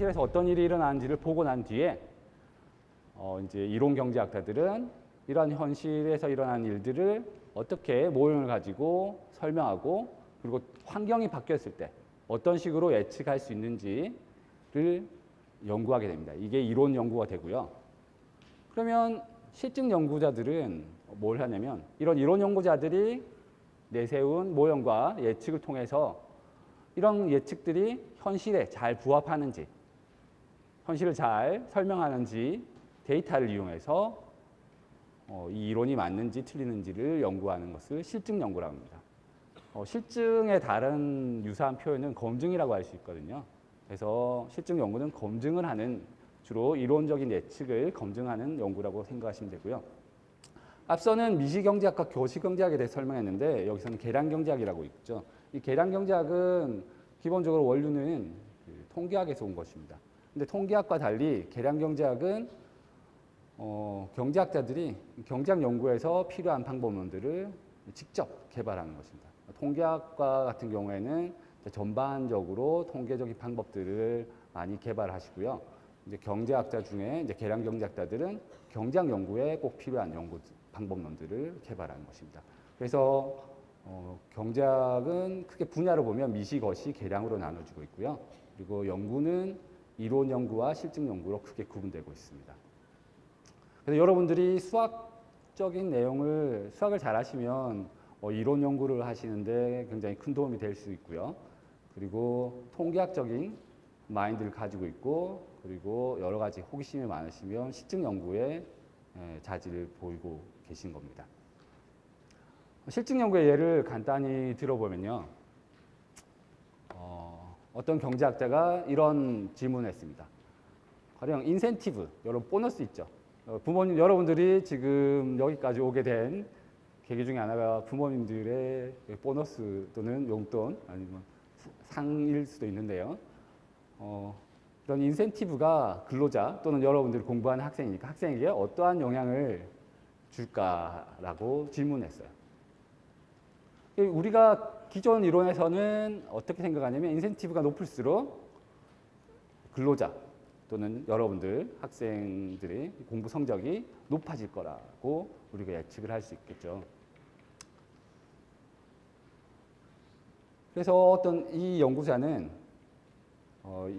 현실에서 어떤 일이 일어나는지를 보고 난 뒤에 이제 이론 경제학자들은 이러한 현실에서 일어나는 일들을 어떻게 모형을 가지고 설명하고 그리고 환경이 바뀌었을 때 어떤 식으로 예측할 수 있는지를 연구하게 됩니다. 이게 이론 연구가 되고요. 그러면 실증 연구자들은 뭘 하냐면 이런 이론 연구자들이 내세운 모형과 예측을 통해서 이런 예측들이 현실에 잘 부합하는지, 현실을 잘 설명하는지 데이터를 이용해서 이 이론이 맞는지 틀리는지를 연구하는 것을 실증 연구라고 합니다. 실증의 다른 유사한 표현은 검증이라고 할 수 있거든요. 그래서 실증 연구는 검증을 하는, 주로 이론적인 예측을 검증하는 연구라고 생각하시면 되고요. 앞서는 미시경제학과 교시경제학에 대해 설명했는데 여기서는 계량경제학이라고 있죠. 이 계량경제학은 기본적으로 원류는 통계학에서 온 것입니다. 근데 통계학과 달리 계량경제학은 경제학자들이 경제학 연구에서 필요한 방법론들을 직접 개발하는 것입니다. 통계학과 같은 경우에는 전반적으로 통계적인 방법들을 많이 개발하시고요. 이제 경제학자 중에 이제 계량경제학자들은 경제학 연구에 꼭 필요한 연구 방법론들을 개발하는 것입니다. 그래서 경제학은 크게 분야로 보면 미시, 거시, 계량으로 나눠지고 있고요. 그리고 연구는 이론 연구와 실증 연구로 크게 구분되고 있습니다. 그래서 여러분들이 수학적인 내용을 수학을 잘 하시면 이론 연구를 하시는데 굉장히 큰 도움이 될 수 있고요. 그리고 통계학적인 마인드를 가지고 있고 그리고 여러 가지 호기심이 많으시면 실증 연구에 자질을 보이고 계신 겁니다. 실증 연구의 예를 간단히 들어보면요. 어떤 경제학자가 이런 질문을 했습니다. 가령 인센티브, 여러분 보너스 있죠. 부모님, 여러분들이 지금 여기까지 오게 된 계기 중에 하나가 부모님들의 보너스 또는 용돈 아니면 상일 수도 있는데요. 이런 인센티브가 근로자 또는 여러분들이 공부하는 학생이니까 학생에게 어떠한 영향을 줄까라고 질문했어요. 우리가 기존 이론에서는 어떻게 생각하냐면 인센티브가 높을수록 근로자 또는 여러분들 학생들의 공부 성적이 높아질 거라고 우리가 예측을 할 수 있겠죠. 그래서 어떤 이 연구자는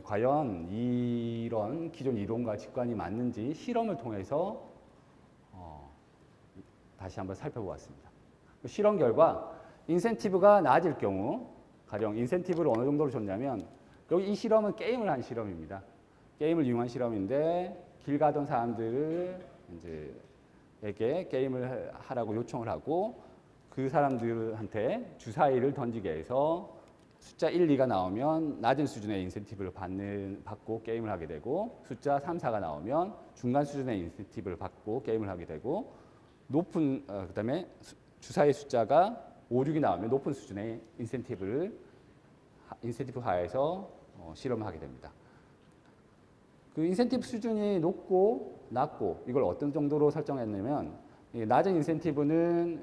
과연 이런 기존 이론과 직관이 맞는지 실험을 통해서 다시 한번 살펴보았습니다. 그 실험 결과 인센티브가 낮을 경우, 가령 인센티브를 어느 정도로 줬냐면 여기 이 실험은 게임을 한 실험입니다. 게임을 이용한 실험인데 길 가던 사람들을 에게 게임을 하라고 요청을 하고 그 사람들한테 주사위를 던지게 해서 숫자 1, 2가 나오면 낮은 수준의 인센티브를 받고 게임을 하게 되고 숫자 3, 4가 나오면 중간 수준의 인센티브를 받고 게임을 하게 되고 높은 그다음에 주사위 숫자가 5, 6이 나오면 높은 수준의 인센티브 하에서 실험을 하게 됩니다. 그 인센티브 수준이 높고 낮고 이걸 어떤 정도로 설정했냐면 낮은 인센티브는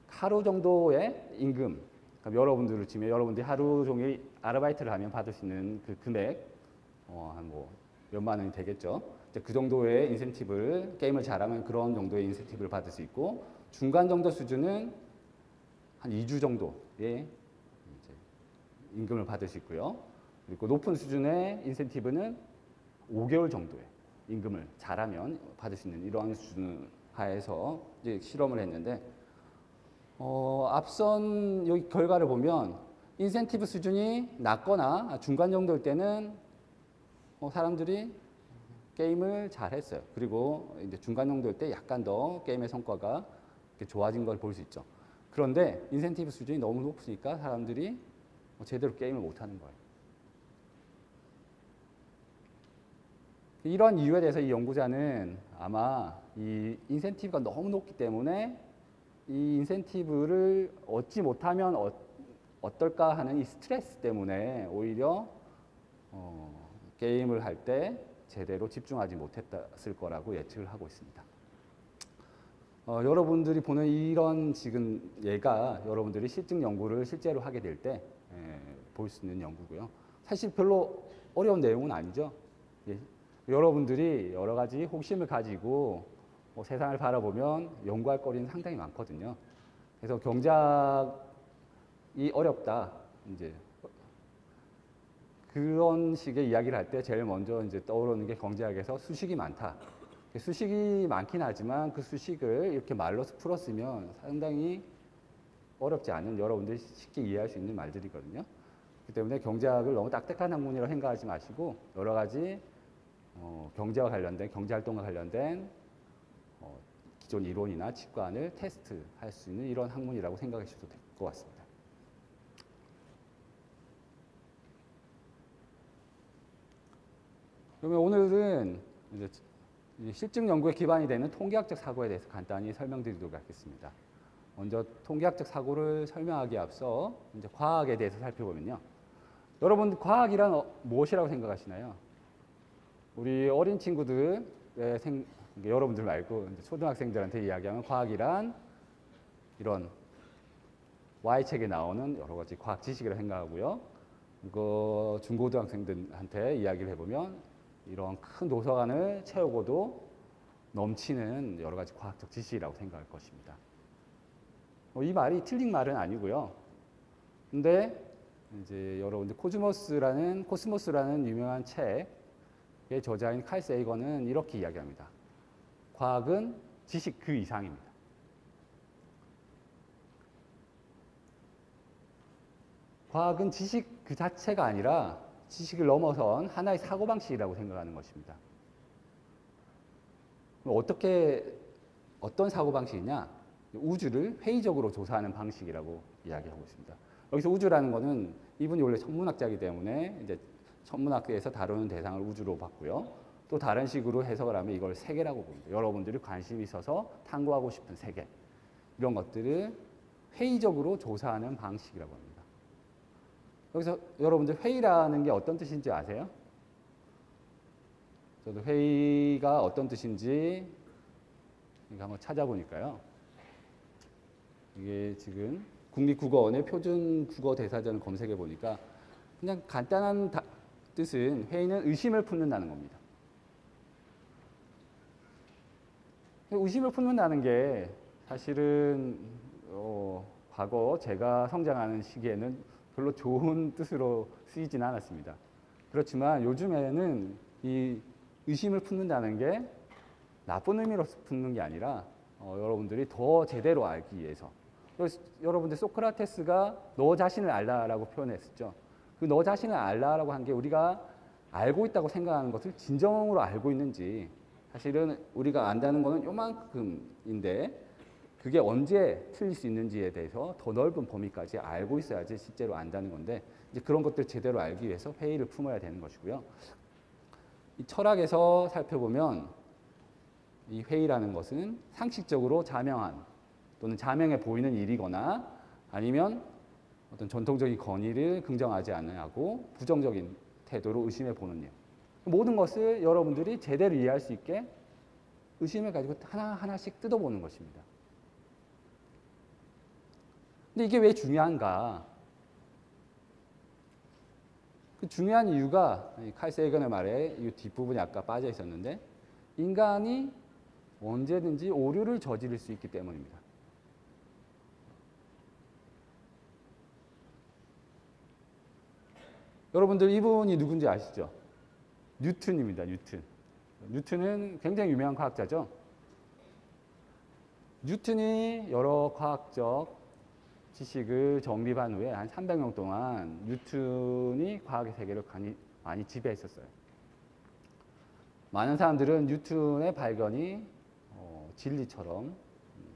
하루 정도의 임금, 그러니까 여러분들을 치면 여러분들이 하루 종일 아르바이트를 하면 받을 수 있는 그 금액 한 뭐 몇만 원이 되겠죠. 그 정도의 인센티브를 게임을 잘하면 그런 정도의 인센티브를 받을 수 있고 중간 정도 수준은 한 2주 정도의 임금을 받을 수 있고요. 그리고 높은 수준의 인센티브는 5개월 정도의 임금을 잘하면 받을 수 있는 이러한 수준 하에서 이제 실험을 했는데 앞선 여기 결과를 보면 인센티브 수준이 낮거나 중간 정도일 때는 사람들이 게임을 잘 했어요. 그리고 이제 중간 정도일 때 약간 더 게임의 성과가 좋아진 걸 볼 수 있죠. 그런데 인센티브 수준이 너무 높으니까 사람들이 제대로 게임을 못 하는 거예요. 이런 이유에 대해서 이 연구자는 아마 이 인센티브가 너무 높기 때문에 이 인센티브를 얻지 못하면 어떨까 하는 이 스트레스 때문에 오히려 게임을 할 때 제대로 집중하지 못했을 거라고 예측을 하고 있습니다. 여러분들이 보는 이런 지금 예가 여러분들이 실증 연구를 실제로 하게 될 때 볼 수 있는 연구고요. 사실 별로 어려운 내용은 아니죠. 예. 여러분들이 여러 가지 호기심을 가지고 세상을 바라보면 연구할 거리는 상당히 많거든요. 그래서 경제학이 어렵다. 이제 그런 식의 이야기를 할 때 제일 먼저 이제 떠오르는 게 경제학에서 수식이 많다. 수식이 많긴 하지만 그 수식을 이렇게 말로서 풀었으면 상당히 어렵지 않은 여러분들이 쉽게 이해할 수 있는 말들이거든요. 그렇기 때문에 경제학을 너무 딱딱한 학문이라고 생각하지 마시고 여러 가지 경제와 관련된 경제활동과 관련된 기존 이론이나 직관을 테스트할 수 있는 이런 학문이라고 생각하셔도 될 것 같습니다. 그러면 오늘은 이제 실증 연구에 기반이 되는 통계학적 사고에 대해서 간단히 설명드리도록 하겠습니다. 먼저 통계학적 사고를 설명하기에 앞서 이제 과학에 대해서 살펴보면요. 여러분 과학이란 무엇이라고 생각하시나요? 우리 어린 친구들의 여러분들 말고 이제 초등학생들한테 이야기하면 과학이란 이런 Y책에 나오는 여러 가지 과학 지식이라고 생각하고요. 이거 중고등학생들한테 이야기를 해보면 이런 큰 도서관을 채우고도 넘치는 여러 가지 과학적 지식이라고 생각할 것입니다. 이 말이 틀린 말은 아니고요. 근데 이제 여러분들 코스모스라는 유명한 책의 저자인 칼 세이건은 이렇게 이야기합니다. 과학은 지식 그 이상입니다. 과학은 지식 그 자체가 아니라 지식을 넘어선 하나의 사고방식이라고 생각하는 것입니다. 어떤 사고방식이냐? 우주를 회의적으로 조사하는 방식이라고 이야기하고 있습니다. 여기서 우주라는 것은 이분이 원래 천문학자이기 때문에 이제 천문학에서 다루는 대상을 우주로 봤고요. 또 다른 식으로 해석을 하면 이걸 세계라고 봅니다. 여러분들이 관심이 있어서 탐구하고 싶은 세계. 이런 것들을 회의적으로 조사하는 방식이라고 합니다. 여기서 여러분들 회의라는 게 어떤 뜻인지 아세요? 저도 회의가 어떤 뜻인지 이거 한번 찾아보니까요. 이게 지금 국립국어원의 표준국어대사전을 검색해 보니까 그냥 간단한 뜻은 회의는 의심을 품는다는 겁니다. 의심을 품는다는 게 사실은 과거 제가 성장하는 시기에는 별로 좋은 뜻으로 쓰이지는 않았습니다. 그렇지만 요즘에는 이 의심을 품는다는 게 나쁜 의미로 품는 게 아니라 여러분들이 더 제대로 알기 위해서. 여러분들 소크라테스가 너 자신을 알라라고 표현했었죠. 그 너 자신을 알라라고 한 게 우리가 알고 있다고 생각하는 것을 진정으로 알고 있는지 사실은 우리가 안다는 것은 요만큼인데 그게 언제 틀릴 수 있는지에 대해서 더 넓은 범위까지 알고 있어야지 실제로 안다는 건데 이제 그런 것들 제대로 알기 위해서 회의를 품어야 되는 것이고요. 이 철학에서 살펴보면 이 회의라는 것은 상식적으로 자명한 또는 자명해 보이는 일이거나 아니면 어떤 전통적인 권위를 긍정하지 않으하고 부정적인 태도로 의심해 보는 일. 모든 것을 여러분들이 제대로 이해할 수 있게 의심을 가지고 하나하나씩 뜯어보는 것입니다. 근데 이게 왜 중요한가? 그 중요한 이유가 칼 세이건의 말에 이 뒷부분이 아까 빠져 있었는데 인간이 언제든지 오류를 저지를 수 있기 때문입니다. 여러분들 이분이 누군지 아시죠? 뉴턴입니다. 뉴턴. 뉴턴은 굉장히 유명한 과학자죠. 뉴턴이 여러 과학적 지식을 정립한 후에 한 300년 동안 뉴턴이 과학의 세계를 많이 지배했었어요. 많은 사람들은 뉴턴의 발견이 진리처럼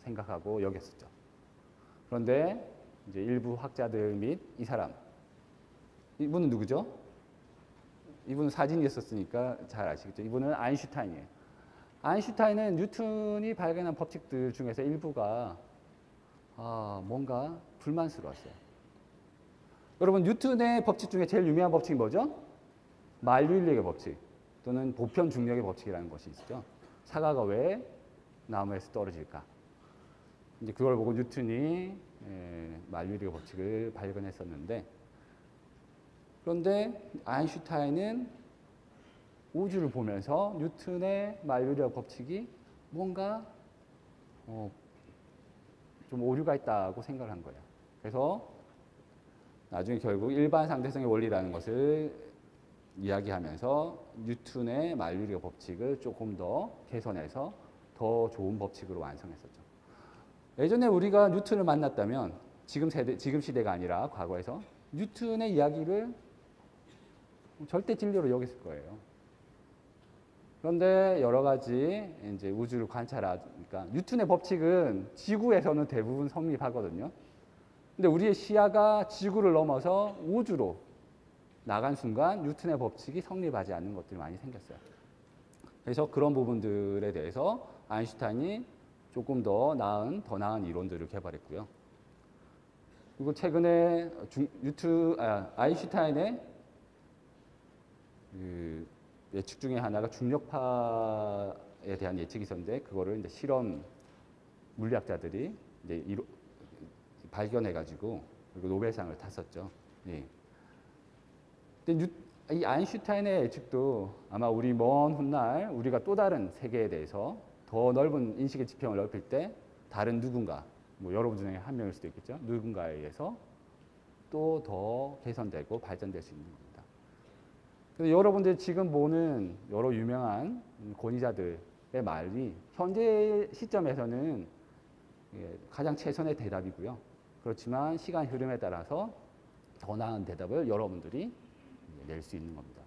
생각하고 여겼었죠. 그런데 이제 일부 학자들 및 이 사람, 이분은 누구죠? 이분은 사진이었으니까 잘 아시겠죠? 이분은 아인슈타인이에요. 아인슈타인은 뉴턴이 발견한 법칙들 중에서 일부가 뭔가 불만스러웠어요. 여러분 뉴턴의 법칙 중에 제일 유명한 법칙이 뭐죠? 만류인력의 법칙 또는 보편 중력의 법칙이라는 것이 있죠. 사과가 왜 나무에서 떨어질까? 이제 그걸 보고 뉴턴이 만류인력의 법칙을 발견했었는데 그런데 아인슈타인은 우주를 보면서 뉴턴의 만유력 법칙이 뭔가 좀 오류가 있다고 생각을 한 거예요. 그래서 나중에 결국 일반 상대성의 원리라는 것을 이야기하면서 뉴턴의 만유력 법칙을 조금 더 개선해서 더 좋은 법칙으로 완성했었죠. 예전에 우리가 뉴턴을 만났다면 지금 시대가 아니라 과거에서 뉴턴의 이야기를 절대 진리로 여겼을 거예요. 그런데 여러 가지 이제 우주를 관찰하니까 뉴턴의 법칙은 지구에서는 대부분 성립하거든요. 근데 우리의 시야가 지구를 넘어서 우주로 나간 순간 뉴턴의 법칙이 성립하지 않는 것들이 많이 생겼어요. 그래서 그런 부분들에 대해서 아인슈타인이 조금 더 나은 이론들을 개발했고요. 그리고 최근에 아인슈타인의 그 예측 중에 하나가 중력파에 대한 예측이 있었는데 그거를 이제 실험 물리학자들이 이제 발견해가지고 그리고 노벨상을 탔었죠. 예. 근데 이 아인슈타인의 예측도 아마 우리 먼 훗날 우리가 또 다른 세계에 대해서 더 넓은 인식의 지평을 넓힐 때 다른 누군가, 뭐 여러분 중에 한 명일 수도 있겠죠. 누군가에 의해서 또 더 개선되고 발전될 수 있는 겁니다. 그래서 여러분들 지금 보는 여러 유명한 권위자들의 말이 현재 시점에서는 가장 최선의 대답이고요. 그렇지만 시간 흐름에 따라서 더 나은 대답을 여러분들이 낼 수 있는 겁니다.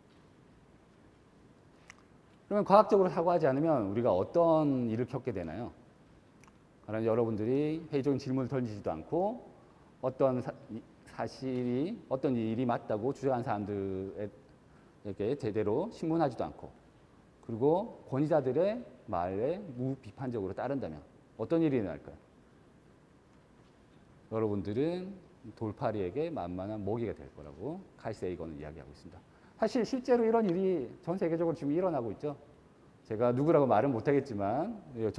그러면 과학적으로 사고하지 않으면 우리가 어떤 일을 겪게 되나요? 그러면 여러분들이 회의적인 질문을 던지지도 않고 어떤 사실이 어떤 일이 맞다고 주장한 사람들에게 제대로 신문하지도 않고 그리고 권위자들의 말에 무비판적으로 따른다면 어떤 일이 일어날까요? 여러분들은 돌파리에게 만만한 먹이가 될 거라고 칼 세이건은 이야기하고 있습니다. 사실 실제로 이런 일이 전 세계적으로 지금 일어나고 있죠. 제가 누구라고 말은 못하겠지만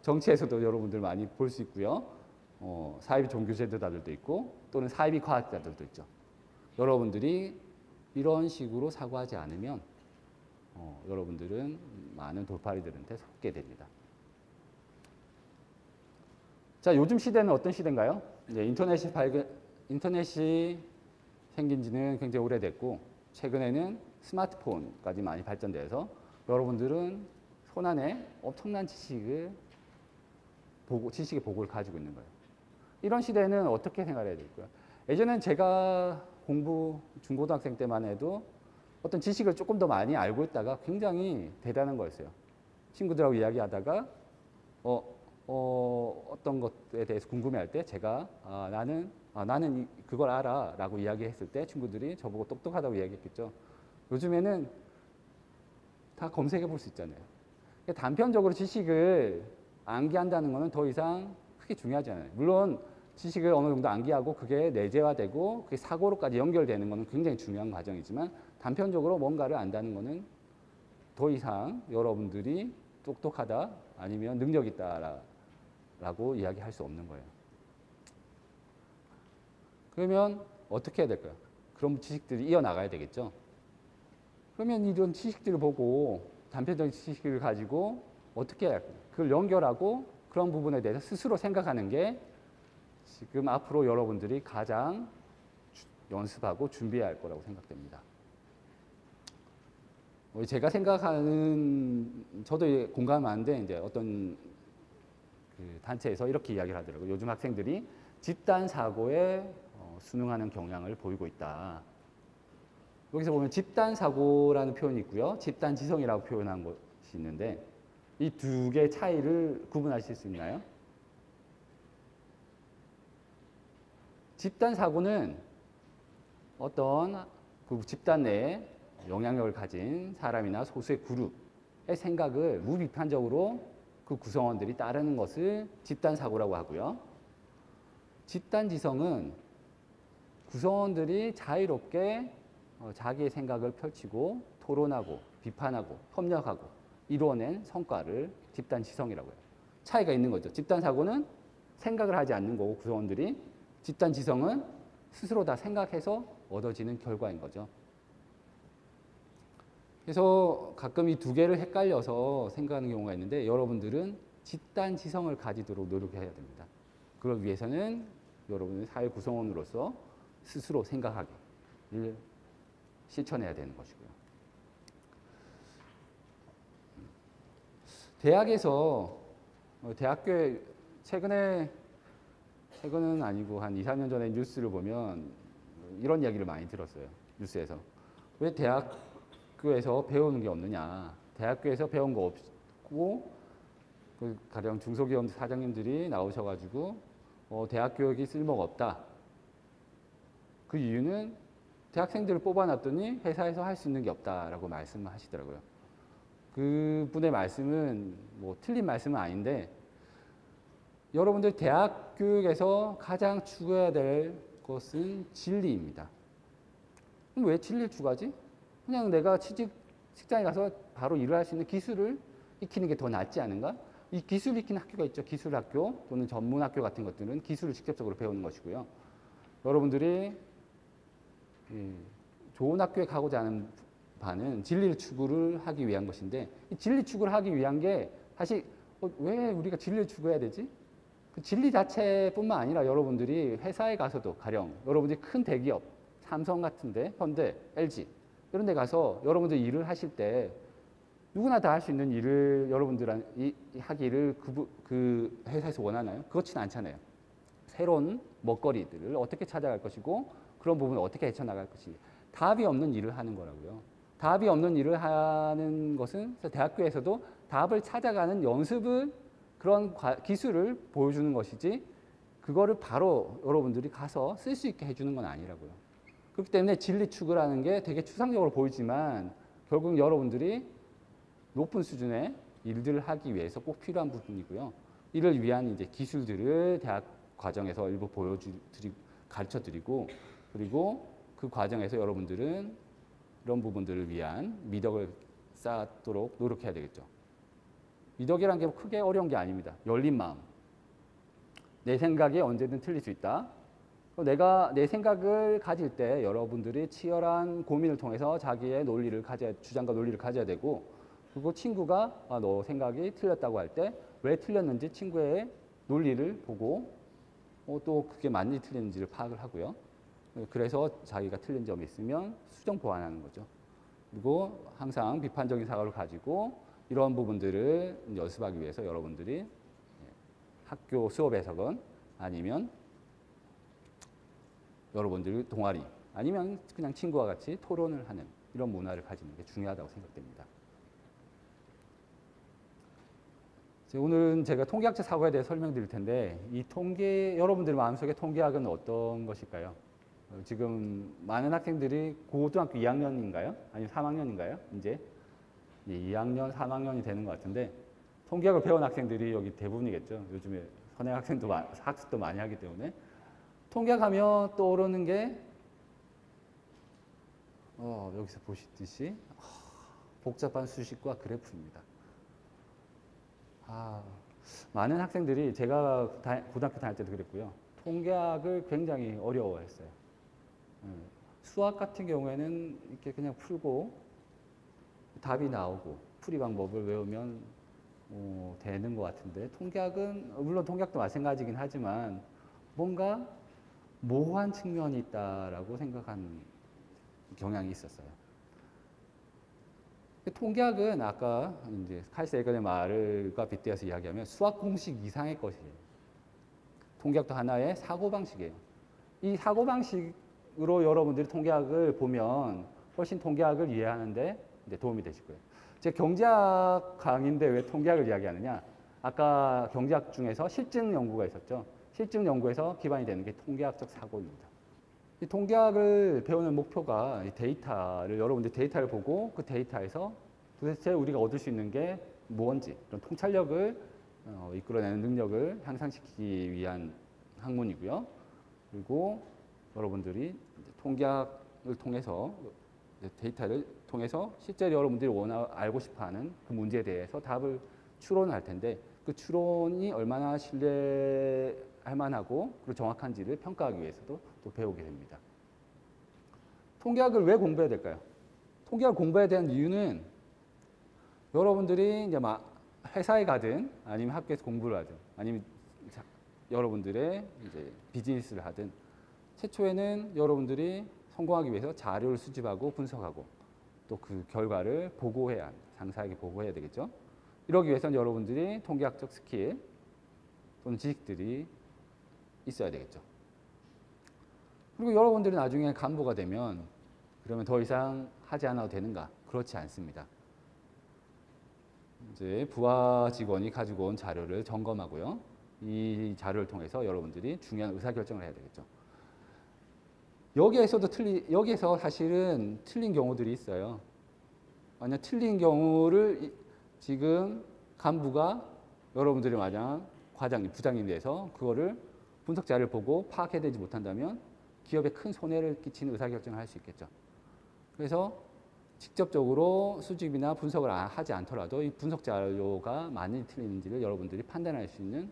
정치에서도 여러분들 많이 볼 수 있고요. 사이비 종교 제도자들도 있고 또는 사이비 과학자들도 있죠. 여러분들이 이런 식으로 사고하지 않으면 여러분들은 많은 돌파리들한테 속게 됩니다. 자, 요즘 시대는 어떤 시대인가요? 이제 인터넷이 생긴 지는 굉장히 오래됐고 최근에는 스마트폰까지 많이 발전돼서 여러분들은 손안에 엄청난 지식의 보고를 가지고 있는 거예요. 이런 시대는 어떻게 생각해야 될까요? 예전엔 제가 중고등학생 때만 해도 어떤 지식을 조금 더 많이 알고 있다가 굉장히 대단한 거였어요. 친구들하고 이야기하다가 어떤 것에 대해서 궁금해할 때 제가 나는 그걸 알아 라고 이야기했을 때 친구들이 저보고 똑똑하다고 이야기했겠죠. 요즘에는 다 검색해 볼 수 있잖아요. 단편적으로 지식을 암기한다는 것은 더 이상 크게 중요하지 않아요. 물론 지식을 어느 정도 암기하고 그게 내재화되고 그게 사고로까지 연결되는 것은 굉장히 중요한 과정이지만 단편적으로 뭔가를 안다는 것은 더 이상 여러분들이 똑똑하다 아니면 능력 있다라고 이야기할 수 없는 거예요. 그러면 어떻게 해야 될까요? 그런 지식들이 이어나가야 되겠죠. 그러면 이런 지식들을 보고 단편적인 지식을 가지고 어떻게 해야 할까요? 그걸 연결하고 그런 부분에 대해서 스스로 생각하는 게 지금 앞으로 여러분들이 가장 연습하고 준비해야 할 거라고 생각됩니다. 제가 생각하는 저도 공감하는데 이제 어떤 그 단체에서 이렇게 이야기를 하더라고요. 요즘 학생들이 집단 사고에 순응하는 경향을 보이고 있다. 여기서 보면 집단 사고라는 표현이 있고요. 집단 지성이라고 표현한 것이 있는데 이 두 개의 차이를 구분하실 수 있나요? 집단 사고는 어떤 그 집단 내에 영향력을 가진 사람이나 소수의 그룹의 생각을 무비판적으로 그 구성원들이 따르는 것을 집단 사고라고 하고요. 집단 지성은 구성원들이 자유롭게 자기의 생각을 펼치고 토론하고 비판하고 협력하고 이루어낸 성과를 집단 지성이라고 해요. 차이가 있는 거죠. 집단 사고는 생각을 하지 않는 거고 구성원들이 집단 지성은 스스로 다 생각해서 얻어지는 결과인 거죠. 그래서 가끔 이 두 개를 헷갈려서 생각하는 경우가 있는데 여러분들은 집단지성을 가지도록 노력해야 됩니다. 그걸 위해서는 여러분의 사회 구성원으로서 스스로 생각하기를 실천해야 되는 것이고요. 대학에서 대학교에 최근은 아니고 한 2, 3년 전에 뉴스를 보면 이런 이야기를 많이 들었어요. 뉴스에서. 왜 대학교에서 배우는 게 없느냐. 대학교에서 배운 거 없고 그 가령 중소기업 사장님들이 나오셔가지고 대학 교육이 쓸모가 없다. 그 이유는 대학생들을 뽑아놨더니 회사에서 할 수 있는 게 없다라고 말씀하시더라고요. 그분의 말씀은 뭐 틀린 말씀은 아닌데 여러분들 대학 교육에서 가장 추구해야 될 것은 진리입니다. 그럼 왜 진리를 추구하지? 그냥 내가 직장에 가서 바로 일을 할 수 있는 기술을 익히는 게 더 낫지 않은가? 이 기술 익히는 학교가 있죠. 기술학교 또는 전문학교 같은 것들은 기술을 직접적으로 배우는 것이고요. 여러분들이 좋은 학교에 가고자 하는 바는 진리를 추구를 하기 위한 것인데 이 진리 추구를 하기 위한 게 사실 왜 우리가 진리를 추구해야 되지? 그 진리 자체뿐만 아니라 여러분들이 회사에 가서도 가령 여러분들이 큰 대기업 삼성 같은데 현대, LG 이런 데 가서 여러분들이 일을 하실 때 누구나 다 할 수 있는 일을 여러분들이 하기를 그 회사에서 원하나요? 그렇지는 않잖아요. 새로운 먹거리들을 어떻게 찾아갈 것이고 그런 부분을 어떻게 헤쳐나갈 것인지 답이 없는 일을 하는 거라고요. 답이 없는 일을 하는 것은 대학교에서도 답을 찾아가는 연습을 그런 기술을 보여주는 것이지 그거를 바로 여러분들이 가서 쓸 수 있게 해주는 건 아니라고요. 그렇기 때문에 진리 추구라는 게 되게 추상적으로 보이지만 결국 여러분들이 높은 수준의 일들을 하기 위해서 꼭 필요한 부분이고요. 이를 위한 이제 기술들을 대학 과정에서 일부 가르쳐 드리고 그리고 그 과정에서 여러분들은 이런 부분들을 위한 미덕을 쌓도록 노력해야 되겠죠. 미덕이라는 게 크게 어려운 게 아닙니다. 열린 마음. 내 생각이 언제든 틀릴 수 있다. 내가 내 생각을 가질 때 여러분들이 치열한 고민을 통해서 자기의 주장과 논리를 가져야 되고 그리고 친구가 너 생각이 틀렸다고 할 때 왜 틀렸는지 친구의 논리를 보고 또 그게 맞는지 틀렸는지를 파악을 하고요. 그래서 자기가 틀린 점이 있으면 수정 보완하는 거죠. 그리고 항상 비판적인 사고를 가지고 이런 부분들을 연습하기 위해서 여러분들이 학교 수업에서건 아니면 여러분들 동아리 아니면 그냥 친구와 같이 토론을 하는 이런 문화를 가지는 게 중요하다고 생각됩니다. 오늘은 제가 통계학적 사고에 대해 설명드릴 텐데 이 여러분들 마음속에 통계학은 어떤 것일까요? 지금 많은 학생들이 고등학교 2학년인가요? 아니면 3학년인가요? 이제 2학년, 3학년이 되는 것 같은데 통계학을 배운 학생들이 여기 대부분이겠죠. 요즘에 선행 학습도 많이 하기 때문에 통계학하면 떠오르는 게 여기서 보시듯이 복잡한 수식과 그래프입니다. 많은 학생들이 제가 고등학교 다닐 때도 그랬고요. 통계학을 굉장히 어려워했어요. 수학 같은 경우에는 이렇게 그냥 풀고 답이 나오고 풀이 방법을 외우면 되는 것 같은데 통계학은 물론 통계학도 마찬가지긴 하지만 뭔가 모호한 측면이 있다라고 생각하는 경향이 있었어요. 통계학은 아까 이제 칼 세건의 말과 빗대어서 이야기하면 수학 공식 이상의 것이에요. 통계학도 하나의 사고방식이에요. 이 사고방식으로 여러분들이 통계학을 보면 훨씬 통계학을 이해하는데 이제 도움이 되실 거예요. 제 경제학 강의인데 왜 통계학을 이야기하느냐? 아까 경제학 중에서 실증 연구가 있었죠. 실증 연구에서 기반이 되는 게 통계학적 사고입니다. 이 통계학을 배우는 목표가 이 여러분들 데이터를 보고 그 데이터에서 도대체 우리가 얻을 수 있는 게 뭔지 그런 통찰력을 이끌어내는 능력을 향상시키기 위한 학문이고요. 그리고 여러분들이 통계학을 통해서 데이터를 통해서 실제로 여러분들이 알고 싶어하는 그 문제에 대해서 답을 추론할 텐데 그 추론이 얼마나 신뢰할 만하고 그리고 정확한지를 평가하기 위해서도 또 배우게 됩니다. 통계학을 왜 공부해야 될까요? 통계학을 공부해야 되는 이유는 여러분들이 이제 막 회사에 가든 아니면 학교에서 공부를 하든 아니면 여러분들의 이제 비즈니스를 하든 최초에는 여러분들이 성공하기 위해서 자료를 수집하고 분석하고 또 그 결과를 보고해야 합니다. 상사에게 보고해야 되겠죠. 이러기 위해서는 여러분들이 통계학적 스킬 또는 지식들이 있어야 되겠죠. 그리고 여러분들이 나중에 간부가 되면 그러면 더 이상 하지 않아도 되는가? 그렇지 않습니다. 이제 부하 직원이 가지고 온 자료를 점검하고요. 이 자료를 통해서 여러분들이 중요한 의사결정을 해야 되겠죠. 여기에서 사실은 틀린 경우들이 있어요. 만약 틀린 경우를 지금 간부가 여러분들이 만약 과장님, 부장님 돼서 그거를 분석 자료를 보고 파악해내지 못한다면 기업에 큰 손해를 끼치는 의사결정을 할 수 있겠죠. 그래서 직접적으로 수집이나 분석을 하지 않더라도 이 분석 자료가 맞는지 틀린지를 여러분들이 판단할 수 있는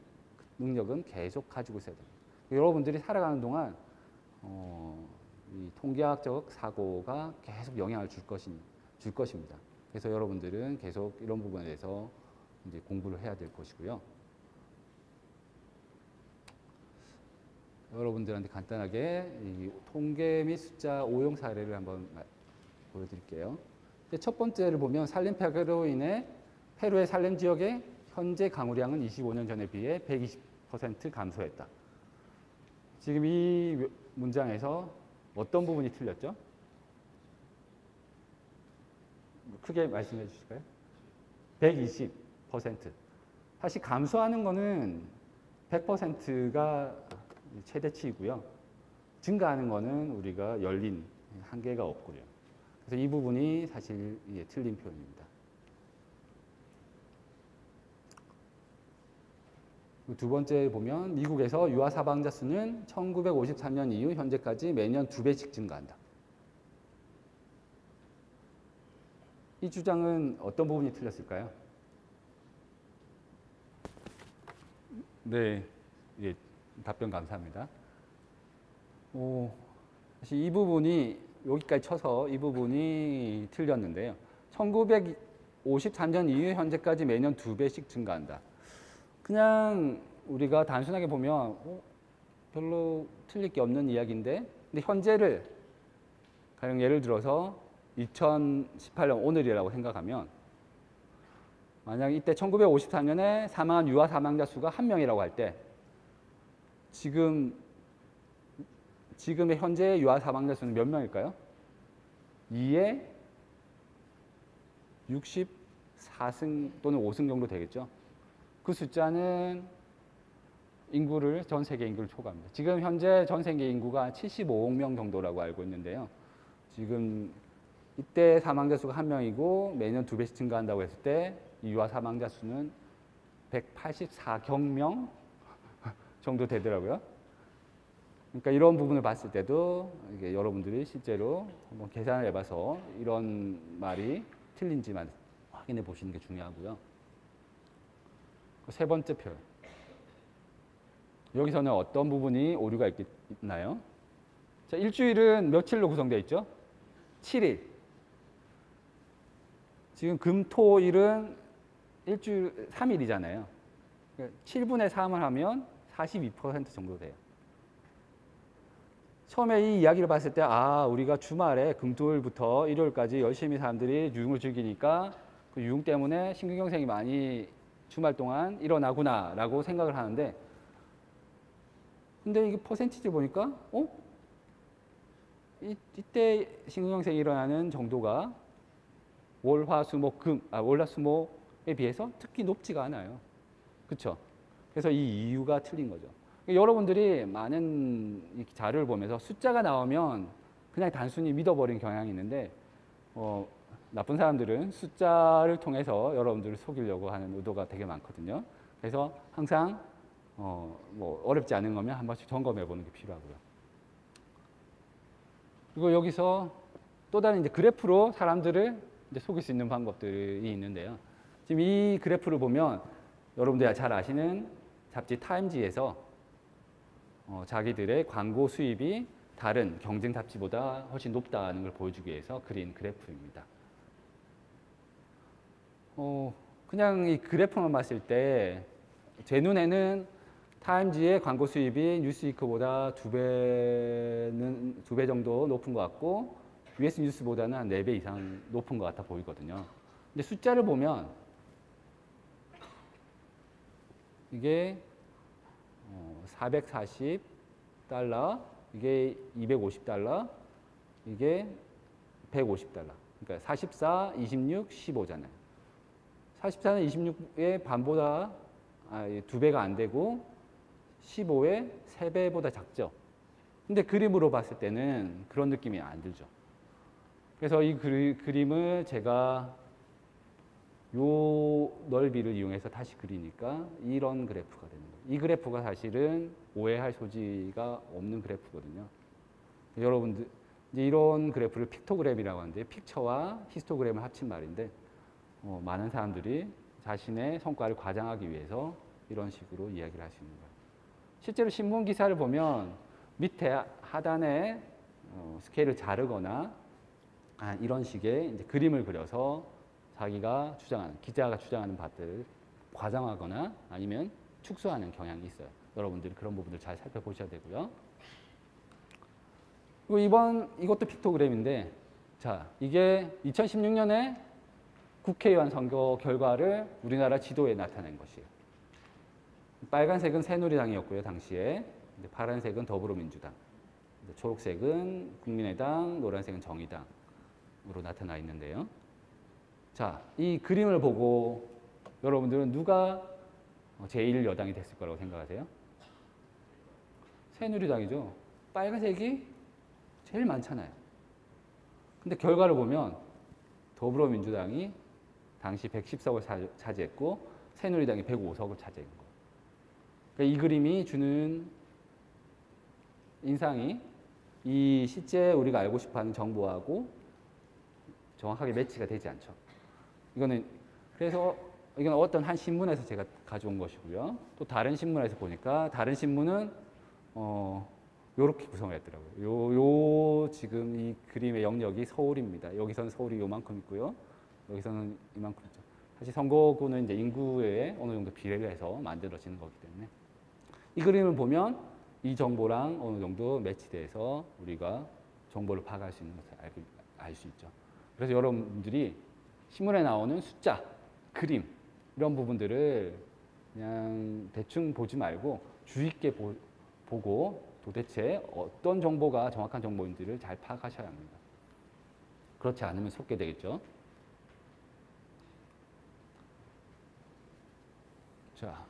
능력은 계속 가지고 있어야 됩니다. 여러분들이 살아가는 동안 이 통계학적 사고가 계속 영향을 줄 것입니다. 그래서 여러분들은 계속 이런 부분에 대해서 이제 공부를 해야 될 것이고요. 여러분들한테 간단하게 이 통계 및 숫자 오용 사례를 한번 보여드릴게요. 첫 번째를 보면 산림폐가로 인해 페루의 산림 지역의 현재 강우량은 25년 전에 비해 120% 감소했다. 지금 이 문장에서 어떤 부분이 틀렸죠? 크게 말씀해 주실까요? 120%. 사실 감소하는 거는 100%가 최대치이고요. 증가하는 거는 우리가 열린 한계가 없고요. 그래서 이 부분이 사실 틀린 표현입니다. 두 번째 보면 미국에서 유아 사망자 수는 1953년 이후 현재까지 매년 2배씩 증가한다. 이 주장은 어떤 부분이 틀렸을까요? 네, 예, 답변 감사합니다. 사실 이 부분이 여기까지 쳐서 이 부분이 틀렸는데요. 1953년 이후 현재까지 매년 2배씩 증가한다. 그냥 우리가 단순하게 보면 별로 틀릴 게 없는 이야기인데 근데 현재를 가령 예를 들어서 2018년 오늘이라고 생각하면 만약 이때 1954년에 사망한 유아 사망자 수가 1명이라고 할 때 지금의 현재 유아 사망자 수는 몇 명일까요? 2에 64승 또는 5승 정도 되겠죠. 그 숫자는 인구를 전 세계 인구를 초과합니다. 지금 현재 전 세계 인구가 75억 명 정도라고 알고 있는데요. 지금 이때 사망자 수가 1명이고 매년 2배씩 증가한다고 했을 때 이 유아 사망자 수는 184경명 정도 되더라고요. 그러니까 이런 부분을 봤을 때도 이게 여러분들이 실제로 한번 계산을 해봐서 이런 말이 틀린지만 확인해 보시는 게 중요하고요. 세 번째 표현. 여기서는 어떤 부분이 오류가 있나요? 자, 일주일은 며칠로 구성되어 있죠? 7일. 지금 금, 토, 일은 일주일 3일이잖아요. 7분의 3을 하면 42% 정도 돼요. 처음에 이 이야기를 봤을 때 우리가 주말에 금토일부터 일요일까지 열심히 사람들이 유흥을 즐기니까 그 유흥 때문에 심근경색이 많이 주말 동안 일어나구나 라고 생각을 하는데 근데 이게 퍼센티지 보니까 이때 심근경색이 일어나는 정도가 월, 화, 수, 목, 금, 월, 화, 수, 목에 비해서 특히 높지가 않아요. 그렇죠? 그래서 이 이유가 틀린 거죠. 여러분들이 많은 자료를 보면서 숫자가 나오면 그냥 단순히 믿어버리는 경향이 있는데 나쁜 사람들은 숫자를 통해서 여러분들을 속이려고 하는 의도가 되게 많거든요. 그래서 항상 어렵지 않은 거면 한 번씩 점검해 보는 게 필요하고요. 그리고 여기서 또 다른 이제 그래프로 사람들을 이제 속일 수 있는 방법들이 있는데요. 지금 이 그래프를 보면 여러분들이 잘 아시는 잡지 타임지에서 자기들의 광고 수입이 다른 경쟁 잡지보다 훨씬 높다는 걸 보여주기 위해서 그린 그래프입니다. 그냥 이 그래프만 봤을 때 제 눈에는 타임지의 광고 수입이 뉴스위크보다 2배 정도 높은 것 같고 US 뉴스보다는 한 4배 이상 높은 것 같아 보이거든요. 근데 숫자를 보면 이게 440달러, 이게 250달러, 이게 150달러. 그러니까 44, 26, 15잖아요. 44는 26의 반보다 2배가 안 되고 15의 3배보다 작죠. 근데 그림으로 봤을 때는 그런 느낌이 안 들죠. 그래서 이 그림을 제가 요 넓이를 이용해서 다시 그리니까 이런 그래프가 되는 거예요. 이 그래프가 사실은 오해할 소지가 없는 그래프거든요. 여러분들 이제 이런 그래프를 픽토그램이라고 하는데 픽처와 히스토그램을 합친 말인데 많은 사람들이 자신의 성과를 과장하기 위해서 이런 식으로 이야기를 할 수 있는 거예요. 실제로 신문 기사를 보면 밑에 하단에 스케일을 자르거나 이런 식의 이제 그림을 그려서 자기가 주장하는, 기자가 주장하는 바들을 과장하거나 아니면 축소하는 경향이 있어요. 여러분들이 그런 부분들 잘 살펴보셔야 되고요. 그리고 이것도 픽토그램인데, 자, 이게 2016년에 국회의원 선거 결과를 우리나라 지도에 나타낸 것이에요. 빨간색은 새누리당이었고요, 당시에. 파란색은 더불어민주당, 초록색은 국민의당, 노란색은 정의당으로 나타나 있는데요. 자, 이 그림을 보고 여러분들은 누가 제1여당이 됐을 거라고 생각하세요? 새누리당이죠. 빨간색이 제일 많잖아요. 근데 결과를 보면 더불어민주당이 당시 110석을 차지했고 새누리당이 105석을 차지한 거예요. 그러니까 이 그림이 주는 인상이 이 실제 우리가 알고 싶어하는 정보하고 정확하게 매치가 되지 않죠. 그래서 이건 어떤 한 신문에서 제가 가져온 것이고요. 또 다른 신문에서 보니까 다른 신문은 요렇게 구성을 했더라고요. 지금 이 그림의 영역이 서울입니다. 여기서는 서울이 요만큼 있고요. 여기서는 이만큼 있죠. 사실 선거구는 이제 인구에 어느 정도 비례를 해서 만들어지는 거기 때문에 이 그림을 보면 이 정보랑 어느 정도 매치돼서 우리가 정보를 파악할 수 있는 것을 알 수 있죠. 그래서 여러분들이 신문에 나오는 숫자, 그림 이런 부분들을 그냥 대충 보지 말고 주의 있게 보고 도대체 어떤 정보가 정확한 정보인지를 잘 파악하셔야 합니다. 그렇지 않으면 속게 되겠죠. 자,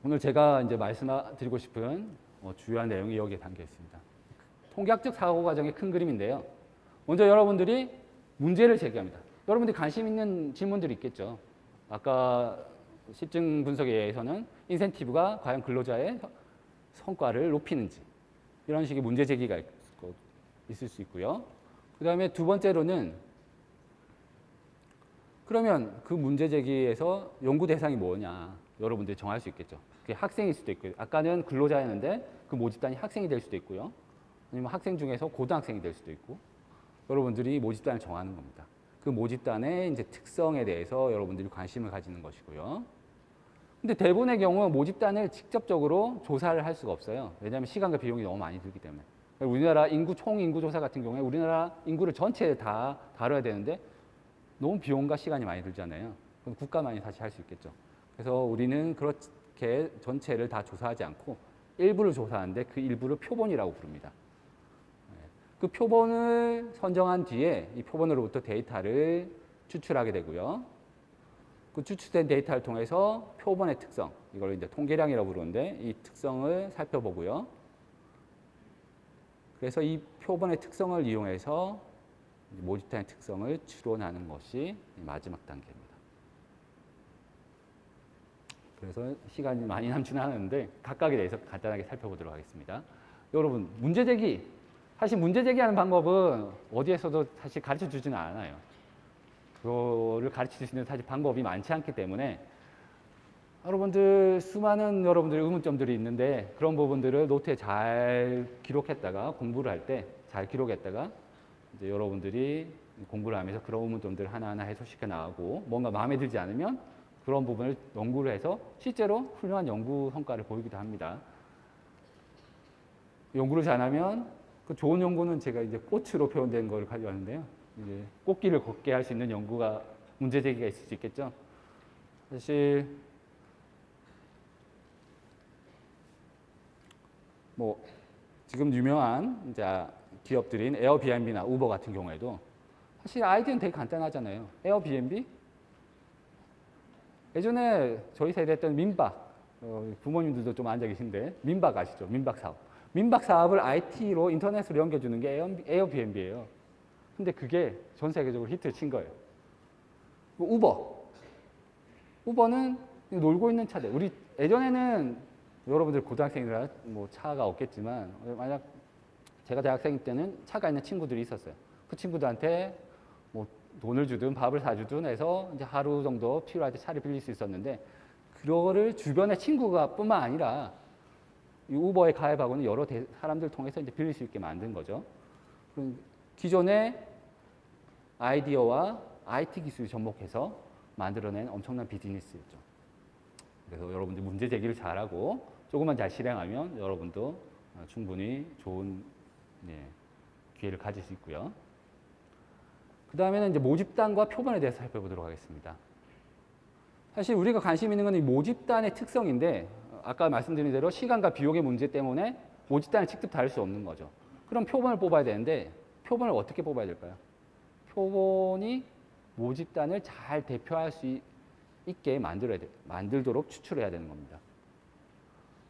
오늘 제가 이제 말씀드리고 싶은 주요한 내용이 여기에 담겨 있습니다. 통계학적 사고 과정의 큰 그림인데요. 먼저 여러분들이 문제를 제기합니다. 여러분들이 관심 있는 질문들이 있겠죠. 아까 실증 분석에 의해서는 인센티브가 과연 근로자의 성과를 높이는지 이런 식의 문제 제기가 있을 수 있고요. 그 다음에 두 번째로는 그러면 그 문제 제기에서 연구 대상이 뭐냐 여러분들이 정할 수 있겠죠. 그게 학생일 수도 있고요. 아까는 근로자였는데 그 모집단이 학생이 될 수도 있고요. 아니면 학생 중에서 고등학생이 될 수도 있고 여러분들이 모집단을 정하는 겁니다. 그 모집단의 이제 특성에 대해서 여러분들이 관심을 가지는 것이고요. 근데 대부분의 경우 모집단을 직접적으로 조사를 할 수가 없어요. 왜냐하면 시간과 비용이 너무 많이 들기 때문에. 우리나라 총인구 조사 같은 경우에 우리나라 인구를 전체 다 다뤄야 되는데 너무 비용과 시간이 많이 들잖아요. 그럼 국가만이 사실 할 수 있겠죠. 그래서 우리는 그렇게 전체를 다 조사하지 않고 일부를 조사하는데 그 일부를 표본이라고 부릅니다. 그 표본을 선정한 뒤에 이 표본으로부터 데이터를 추출하게 되고요. 그 추출된 데이터를 통해서 표본의 특성, 이걸 이제 통계량이라고 부르는데 이 특성을 살펴보고요. 그래서 이 표본의 특성을 이용해서 모집단의 특성을 추론하는 것이 마지막 단계입니다. 그래서 시간이 많이 남지는 않았는데 각각에 대해서 간단하게 살펴보도록 하겠습니다. 여러분, 문제 제기. 사실 문제 제기하는 방법은 어디에서도 사실 가르쳐 주지는 않아요. 그거를 가르칠 수 있는 사실 방법이 많지 않기 때문에 여러분들 수많은 여러분들의 의문점들이 있는데 그런 부분들을 노트에 잘 기록했다가 공부를 할 때 잘 기록했다가 이제 여러분들이 공부를 하면서 그런 의문점들을 하나하나 해소시켜 나가고 뭔가 마음에 들지 않으면 그런 부분을 연구를 해서 실제로 훌륭한 연구 성과를 보이기도 합니다. 연구를 잘하면 그 좋은 연구는 제가 이제 꽃으로 표현된 걸 가져왔는데요. 이제 꽃길을 걷게 할 수 있는 연구가 문제 제기가 있을 수 있겠죠. 사실 뭐 지금 유명한 이제 기업들인 에어비앤비나 우버 같은 경우에도 사실 아이디어는 되게 간단하잖아요. 에어비앤비 예전에 저희 세대 했던 민박 부모님들도 좀 앉아 계신데 민박 아시죠? 민박 사업. 민박 사업을 IT로 인터넷으로 연결주는 게 에어비앤비예요. 근데 그게 전 세계적으로 히트를 친 거예요. 우버는 놀고 있는 차들. 우리 예전에는 여러분들 고등학생이라 뭐 차가 없겠지만 만약 제가 대학생 때는 차가 있는 친구들이 있었어요. 그 친구들한테 뭐 돈을 주든 밥을 사주든 해서 이제 하루 정도 필요할 때 차를 빌릴 수 있었는데 그거를 주변의 친구가 뿐만 아니라 이 우버에 가입하고는 여러 사람들 통해서 이제 빌릴 수 있게 만든 거죠. 기존의 아이디어와 IT 기술을 접목해서 만들어낸 엄청난 비즈니스였죠. 그래서 여러분들 문제 제기를 잘하고 조금만 잘 실행하면 여러분도 충분히 좋은 기회를 가질 수 있고요. 그 다음에는 이제 모집단과 표본에 대해서 살펴보도록 하겠습니다. 사실 우리가 관심 있는 건 이 모집단의 특성인데 아까 말씀드린 대로 시간과 비용의 문제 때문에 모집단을 직접 다룰 수 없는 거죠. 그럼 표본을 뽑아야 되는데 표본을 어떻게 뽑아야 될까요? 표본이 모집단을 잘 대표할 수 있게 만들도록 추출해야 되는 겁니다.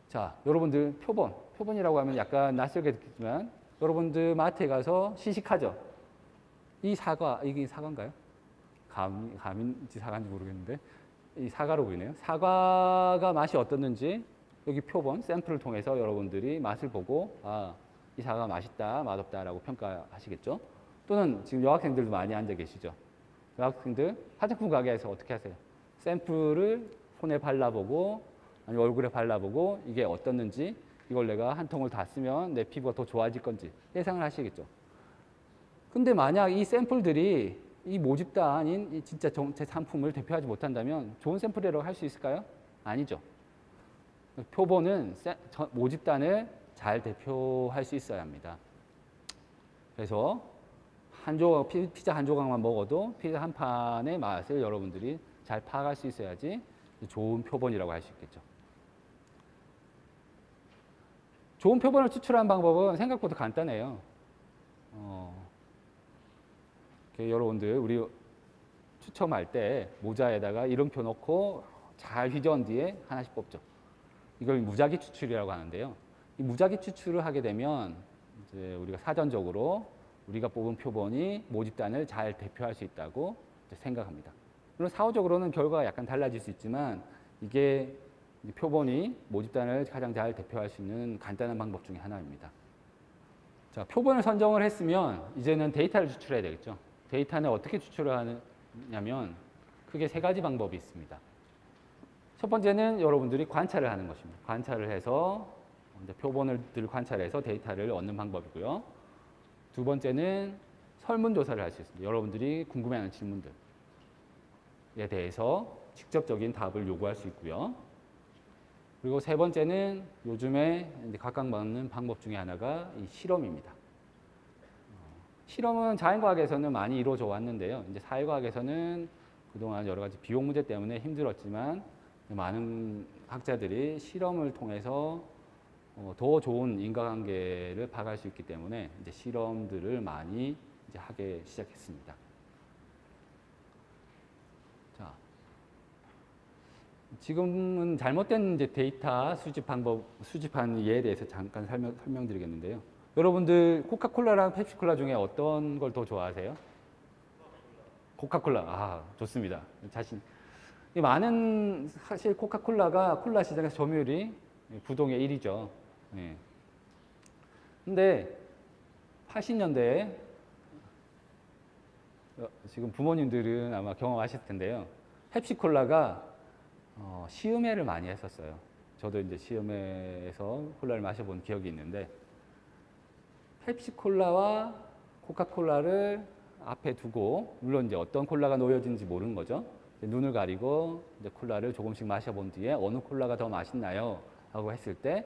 자, 여러분들 표본이라고 하면 약간 낯설게 듣겠지만 여러분들 마트에 가서 시식하죠. 이 사과, 이게 사과인가요? 감인지 사과인지 모르겠는데 이 사과로 보이네요. 사과가 맛이 어떻는지 여기 표본, 샘플을 통해서 여러분들이 맛을 보고 이 사과가 맛있다, 맛없다라고 평가하시겠죠. 또는 지금 여학생들도 많이 앉아 계시죠. 여학생들 화장품 가게에서 어떻게 하세요? 샘플을 손에 발라보고 아니면 얼굴에 발라보고 이게 어떻는지 이걸 내가 한 통을 다 쓰면 내 피부가 더 좋아질 건지 예상을 하시겠죠. 근데 만약 이 샘플들이 이 모집단인 이 진짜 제 상품을 대표하지 못한다면 좋은 샘플이라고 할 수 있을까요? 아니죠. 표본은 모집단을 잘 대표할 수 있어야 합니다. 그래서 피자 한 조각만 먹어도 피자 한 판의 맛을 여러분들이 잘 파악할 수 있어야지 좋은 표본이라고 할 수 있겠죠. 좋은 표본을 추출하는 방법은 생각보다 간단해요. 여러분들 우리 추첨할 때 모자에다가 이름표 넣고 잘 휘저은 뒤에 하나씩 뽑죠. 이걸 무작위 추출이라고 하는데요. 이 무작위 추출을 하게 되면 이제 우리가 사전적으로 우리가 뽑은 표본이 모집단을 잘 대표할 수 있다고 생각합니다. 물론 사후적으로는 결과가 약간 달라질 수 있지만 이게 표본이 모집단을 가장 잘 대표할 수 있는 간단한 방법 중에 하나입니다. 자, 표본을 선정을 했으면 이제는 데이터를 추출해야 되겠죠. 데이터는 어떻게 추출을 하냐면 크게 세 가지 방법이 있습니다. 첫 번째는 여러분들이 관찰을 하는 것입니다. 관찰을 해서 표본을 관찰해서 데이터를 얻는 방법이고요. 두 번째는 설문조사를 할 수 있습니다. 여러분들이 궁금해하는 질문들에 대해서 직접적인 답을 요구할 수 있고요. 그리고 세 번째는 요즘에 각광받는 방법 중에 하나가 이 실험입니다. 실험은 자연과학에서는 많이 이루어져 왔는데요. 이제 사회과학에서는 그동안 여러 가지 비용 문제 때문에 힘들었지만 많은 학자들이 실험을 통해서 더 좋은 인과관계를 파악할 수 있기 때문에 이제 실험들을 많이 이제 하게 시작했습니다. 자, 지금은 잘못된 이제 데이터 수집한 예에 대해서 잠깐 설명드리겠는데요. 여러분들 코카콜라랑 펩시콜라 중에 어떤 걸 더 좋아하세요? 코카콜라. 좋습니다. 사실 코카콜라가 콜라 시장에서 점유율이 부동의 1위죠. 네. 근데 80년대에 지금 부모님들은 아마 경험하실 텐데요. 펩시콜라가 시음회를 많이 했었어요. 저도 이제 시음회에서 콜라를 마셔본 기억이 있는데 펩시콜라와 코카콜라를 앞에 두고 물론 이제 어떤 콜라가 놓여진지 모르는 거죠. 눈을 가리고 이제 콜라를 조금씩 마셔본 뒤에 어느 콜라가 더 맛있나요? 하고 했을 때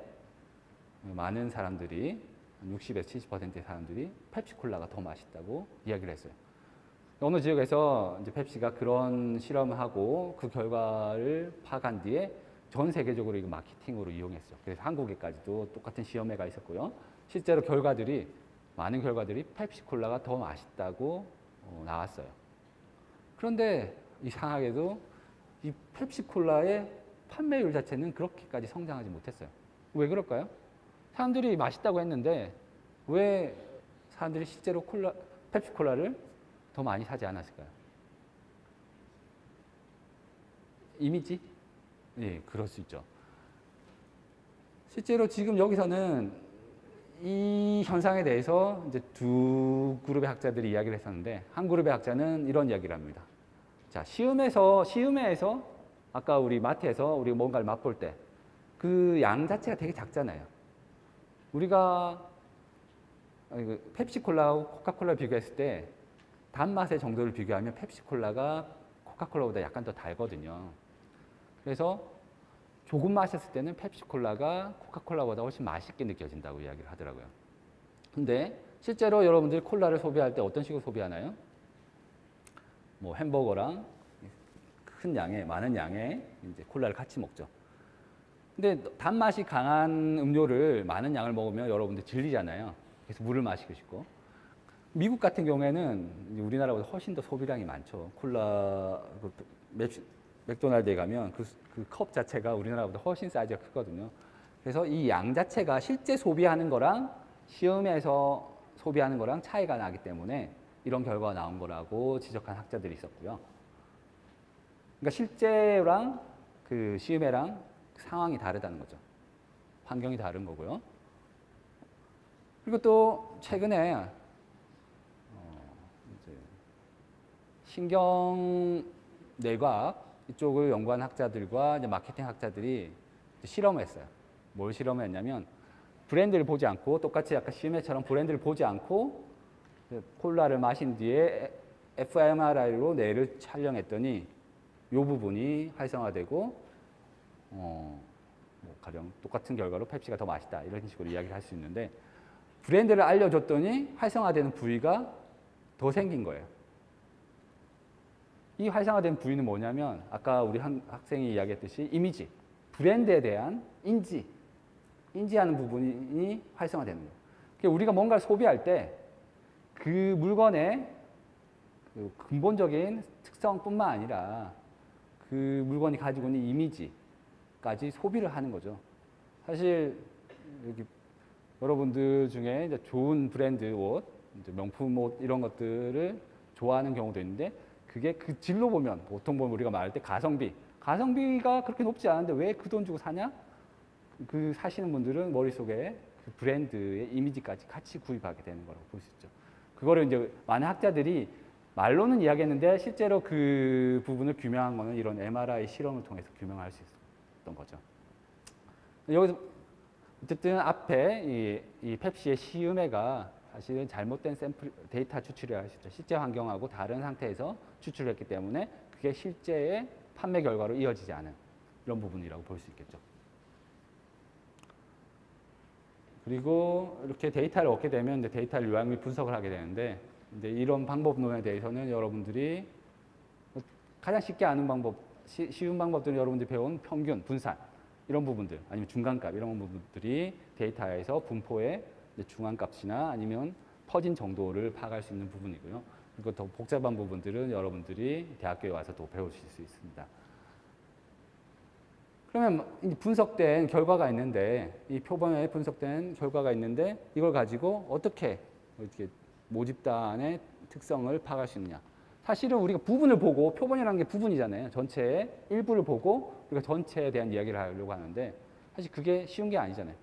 많은 사람들이 60에서 70%의 사람들이 펩시콜라가 더 맛있다고 이야기를 했어요. 어느 지역에서 이제 펩시가 그런 실험을 하고 그 결과를 파악한 뒤에 전 세계적으로 이거 마케팅으로 이용했어요. 그래서 한국에까지도 똑같은 시험회가 있었고요. 실제로 많은 결과들이 펩시콜라가 더 맛있다고 나왔어요. 그런데 이상하게도 이 펩시콜라의 판매율 자체는 그렇게까지 성장하지 못했어요. 왜 그럴까요? 사람들이 맛있다고 했는데 왜 사람들이 실제로 펩시콜라를 더 많이 사지 않았을까요? 이미지? 예, 그럴 수 있죠. 실제로 지금 여기서는 이 현상에 대해서 이제 두 그룹의 학자들이 이야기를 했었는데 한 그룹의 학자는 이런 이야기를 합니다. 자, 시음회에서 아까 우리 마트에서 우리가 뭔가를 맛볼 때 그 양 자체가 되게 작잖아요. 우리가 펩시콜라하고 코카콜라 비교했을 때 단맛의 정도를 비교하면 펩시콜라가 코카콜라보다 약간 더 달거든요. 그래서 조금 마셨을 때는 펩시콜라가 코카콜라보다 훨씬 맛있게 느껴진다고 이야기를 하더라고요. 근데 실제로 여러분들이 콜라를 소비할 때 어떤 식으로 소비하나요? 뭐 햄버거랑 많은 양의 이제 콜라를 같이 먹죠. 근데 단맛이 강한 음료를 많은 양을 먹으면 여러분들 질리잖아요. 그래서 물을 마시고 싶고. 미국 같은 경우에는 우리나라보다 훨씬 더 소비량이 많죠. 콜라, 맥도날드에 가면 그 컵 자체가 우리나라보다 훨씬 사이즈가 크거든요. 그래서 이 양 자체가 실제 소비하는 거랑 시음에서 소비하는 거랑 차이가 나기 때문에 이런 결과가 나온 거라고 지적한 학자들이 있었고요. 그러니까 실제랑 그 시음회랑 상황이 다르다는 거죠. 환경이 다른 거고요. 그리고 또 최근에 신경뇌과학 이쪽을 연구한 학자들과 이제 마케팅 학자들이 실험을 했어요. 뭘 실험했냐면 브랜드를 보지 않고 똑같이 약간 시음회처럼 브랜드를 보지 않고 콜라를 마신 뒤에 fMRI로 뇌를 촬영했더니 이 부분이 활성화되고 가령 똑같은 결과로 펩시가 더 맛있다 이런 식으로 이야기를 할 수 있는데 브랜드를 알려줬더니 활성화되는 부위가 더 생긴 거예요. 이 활성화된 부위는 뭐냐면 아까 우리 학생이 이야기했듯이 이미지, 브랜드에 대한 인지하는 부분이 활성화되는 거예요. 그러니까 우리가 뭔가를 소비할 때 그 물건의 그 근본적인 특성뿐만 아니라 그 물건이 가지고 있는 이미지까지 소비를 하는 거죠. 사실 여기 여러분들 중에 이제 좋은 브랜드 옷, 이제 명품 옷 이런 것들을 좋아하는 경우도 있는데 그게 그 질로 보면 보통 보면 우리가 말할 때 가성비가 그렇게 높지 않은데 왜 그 돈 주고 사냐? 그 사시는 분들은 머릿속에 그 브랜드의 이미지까지 같이 구입하게 되는 거라고 볼 수 있죠. 그거를 이제 많은 학자들이 말로는 이야기했는데 실제로 그 부분을 규명한 거는 이런 MRI 실험을 통해서 규명할 수 있었던 거죠. 여기서 어쨌든 앞에 이 펩시의 시음회가 사실은 잘못된 데이터 추출을 할 수 있죠. 실제 환경하고 다른 상태에서 추출을 했기 때문에 그게 실제의 판매 결과로 이어지지 않은 이런 부분이라고 볼 수 있겠죠. 그리고 이렇게 데이터를 얻게 되면 이제 데이터를 유형을 분석을 하게 되는데 이제 이런 방법론에 대해서는 여러분들이 가장 쉽게 아는 방법, 쉬운 방법들은 여러분들이 배운 평균, 분산 이런 부분들 아니면 중간값 이런 부분들이 데이터에서 분포의 중앙값이나 아니면 퍼진 정도를 파악할 수 있는 부분이고요. 그리고 더 복잡한 부분들은 여러분들이 대학교에 와서 또 배우실 수 있습니다. 그러면 분석된 결과가 있는데 이 표본에 분석된 결과가 있는데 이걸 가지고 어떻게 이렇게 모집단의 특성을 파악할 수 있느냐. 사실은 우리가 부분을 보고 표본이라는 게 부분이잖아요. 전체의 일부를 보고 우리가 전체에 대한 이야기를 하려고 하는데 사실 그게 쉬운 게 아니잖아요.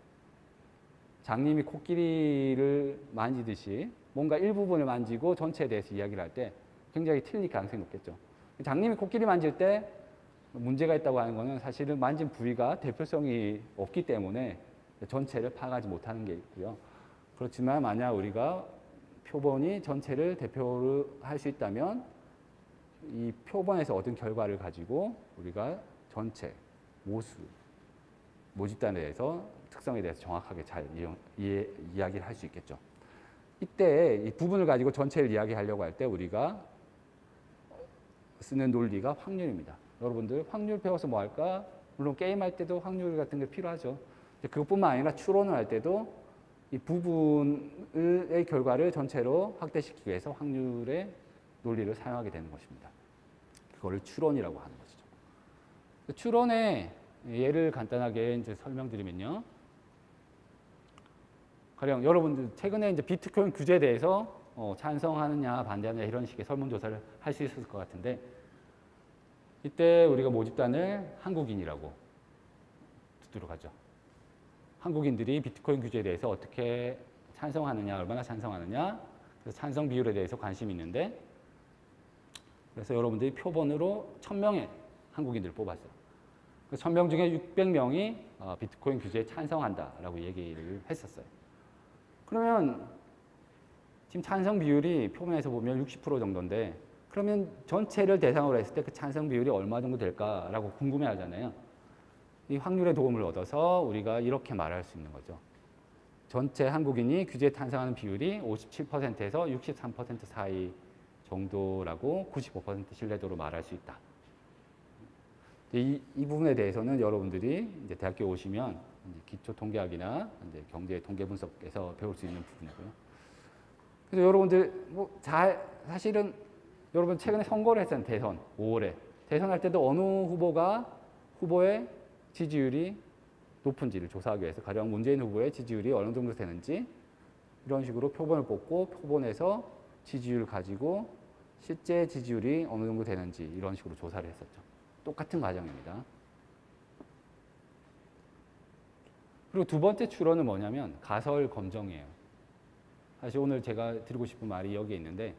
장님이 코끼리를 만지듯이 뭔가 일부분을 만지고 전체에 대해서 이야기를 할 때 굉장히 틀릴 가능성이 높겠죠. 장님이 코끼리 만질 때 문제가 있다고 하는 거는 사실은 만진 부위가 대표성이 없기 때문에 전체를 파악하지 못하는 게 있고요. 그렇지만 만약 우리가 표본이 전체를 대표를 할 수 있다면 이 표본에서 얻은 결과를 가지고 우리가 전체, 모수, 모집단에 대해서 특성에 대해서 정확하게 잘 이야기를 할 수 있겠죠. 이때 이 부분을 가지고 전체를 이야기하려고 할 때 우리가 쓰는 논리가 확률입니다. 여러분들 확률 배워서 뭐 할까? 물론 게임할 때도 확률 같은 게 필요하죠. 그것뿐만 아니라 추론을 할 때도 이 부분의 결과를 전체로 확대시키기 위해서 확률의 논리를 사용하게 되는 것입니다. 그거를 추론이라고 하는 것이죠. 추론의 예를 간단하게 이제 설명드리면요. 가령 여러분들 최근에 이제 비트코인 규제에 대해서 찬성하느냐 반대하느냐 이런 식의 설문조사를 할 수 있었을 것 같은데 이때 우리가 모집단을 한국인이라고 두도록 하죠. 한국인들이 비트코인 규제에 대해서 어떻게 찬성하느냐, 얼마나 찬성하느냐, 그래서 찬성 비율에 대해서 관심이 있는데 그래서 여러분들이 표본으로 1000명의 한국인들을 뽑았어요. 1000명 중에 600명이 비트코인 규제에 찬성한다라고 얘기를 했었어요. 그러면 지금 찬성 비율이 표본에서 보면 60% 정도인데 그러면 전체를 대상으로 했을 때 그 찬성 비율이 얼마 정도 될까라고 궁금해 하잖아요. 이 확률의 도움을 얻어서 우리가 이렇게 말할 수 있는 거죠. 전체 한국인이 규제에 찬성하는 비율이 57%에서 63% 사이 정도라고 95% 신뢰도로 말할 수 있다. 이 부분에 대해서는 여러분들이 이제 대학교 오시면 이제 기초 통계학이나 이제 경제 통계 분석에서 배울 수 있는 부분이고요. 그래서 여러분들 사실은 여러분 최근에 선거를 했잖아요. 대선 5월에 대선할 때도 어느 후보의 지지율이 높은지를 조사하기 위해서 가령 문재인 후보의 지지율이 어느 정도 되는지 이런 식으로 표본을 뽑고 표본에서 지지율을 가지고 실제 지지율이 어느 정도 되는지 이런 식으로 조사를 했었죠. 똑같은 과정입니다. 그리고 두 번째 추론은 뭐냐면 가설 검정이에요. 사실 오늘 제가 드리고 싶은 말이 여기에 있는데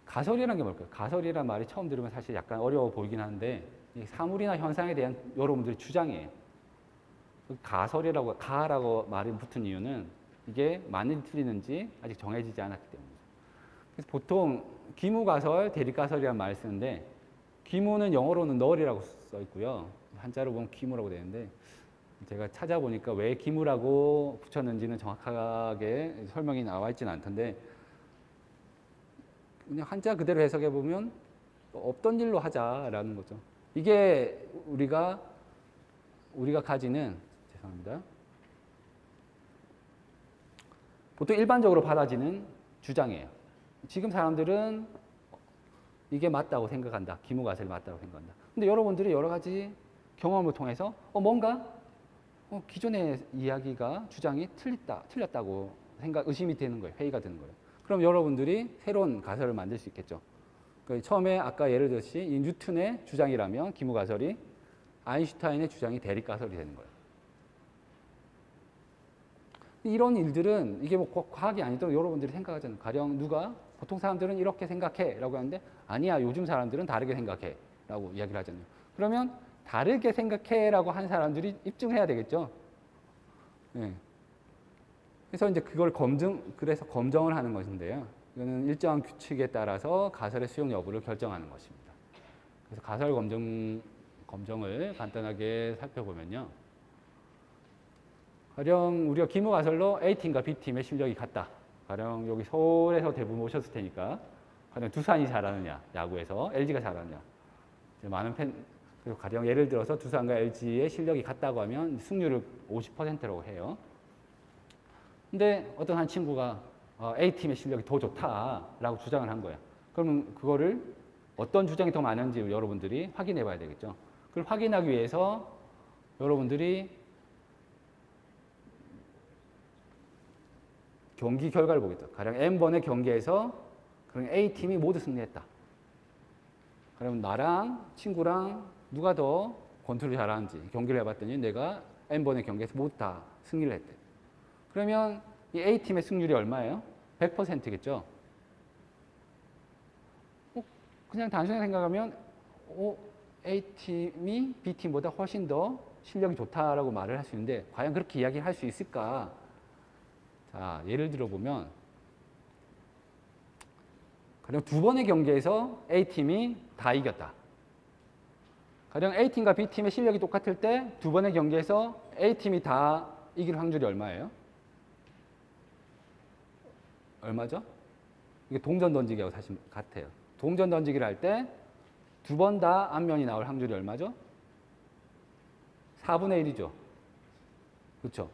가설이라는 게 뭘까요? 가설이라는 말이 처음 들으면 사실 약간 어려워 보이긴 하는데 사물이나 현상에 대한 여러분들의 주장이에요. 가라고 말이 붙은 이유는 이게 맞는지 틀리는지 아직 정해지지 않았기 때문이죠. 그래서 보통 기무가설, 대립가설이라는 말을 쓰는데 기무는 영어로는 null이라고 써 있고요. 한자로 보면 기무라고 되는데 제가 찾아보니까 왜 기무라고 붙였는지는 정확하게 설명이 나와 있지는 않던데 그냥 한자 그대로 해석해 보면 없던 일로 하자라는 거죠. 이게 우리가 가지는 죄송합니다. 보통 일반적으로 받아지는 주장이에요. 지금 사람들은 이게 맞다고 생각한다. 기무가설이 맞다고 생각한다. 근데 여러분들이 여러 가지 경험을 통해서 뭔가 기존의 이야기가 주장이 틀렸다고 의심이 되는 거예요. 회의가 되는 거예요. 그럼 여러분들이 새로운 가설을 만들 수 있겠죠. 처음에 아까 예를 들었듯이 이 뉴턴의 주장이라면 기무가설이 아인슈타인의 주장이 대립가설이 되는 거예요. 이런 일들은 이게 뭐 과학이 아니더라도 여러분들이 생각하잖아요. 가령 보통 사람들은 이렇게 생각해 라고 하는데 아니야 요즘 사람들은 다르게 생각해 라고 이야기를 하잖아요. 그러면 다르게 생각해 라고 한 사람들이 입증해야 되겠죠. 네. 그래서 이제 그걸 검정을 하는 것인데요. 이거는 일정한 규칙에 따라서 가설의 수용 여부를 결정하는 것입니다. 그래서 가설 검정을 간단하게 살펴보면요. 가령 우리가 기무가설로 A팀과 B팀의 실력이 같다. 가령 여기 서울에서 대부분 오셨을 테니까 가령 두산이 잘하느냐, 야구에서 LG가 잘하느냐. 그리고 가령 예를 들어서 두산과 LG의 실력이 같다고 하면 승률을 50%라고 해요. 근데 어떤 한 친구가 A팀의 실력이 더 좋다라고 주장을 한 거예요. 그러면 그거를 어떤 주장이 더 많은지 여러분들이 확인해 봐야 되겠죠. 그걸 확인하기 위해서 여러분들이 경기 결과를 보겠다. 가령 N번의 경기에서 그럼 A팀이 모두 승리했다. 그러면 나랑 친구랑 누가 더 권투를 잘하는지 경기를 해봤더니 내가 N번의 경기에서 모두 다 승리를 했대. 그러면 이 A팀의 승률이 얼마예요? 100%겠죠. 그냥 단순히 생각하면 A팀이 B팀보다 훨씬 더 실력이 좋다라고 말을 할 수 있는데 과연 그렇게 이야기할 수 있을까? 자, 예를 들어 보면 가령 두 번의 경기에서 A팀이 다 이겼다. 가령 A팀과 B팀의 실력이 똑같을 때 두 번의 경기에서 A팀이 다 이길 확률이 얼마예요? 얼마죠? 이게 동전 던지기하고 사실 같아요. 동전 던지기를 할 때 두 번 다 앞면이 나올 확률이 얼마죠? 4분의 1이죠. 그렇죠?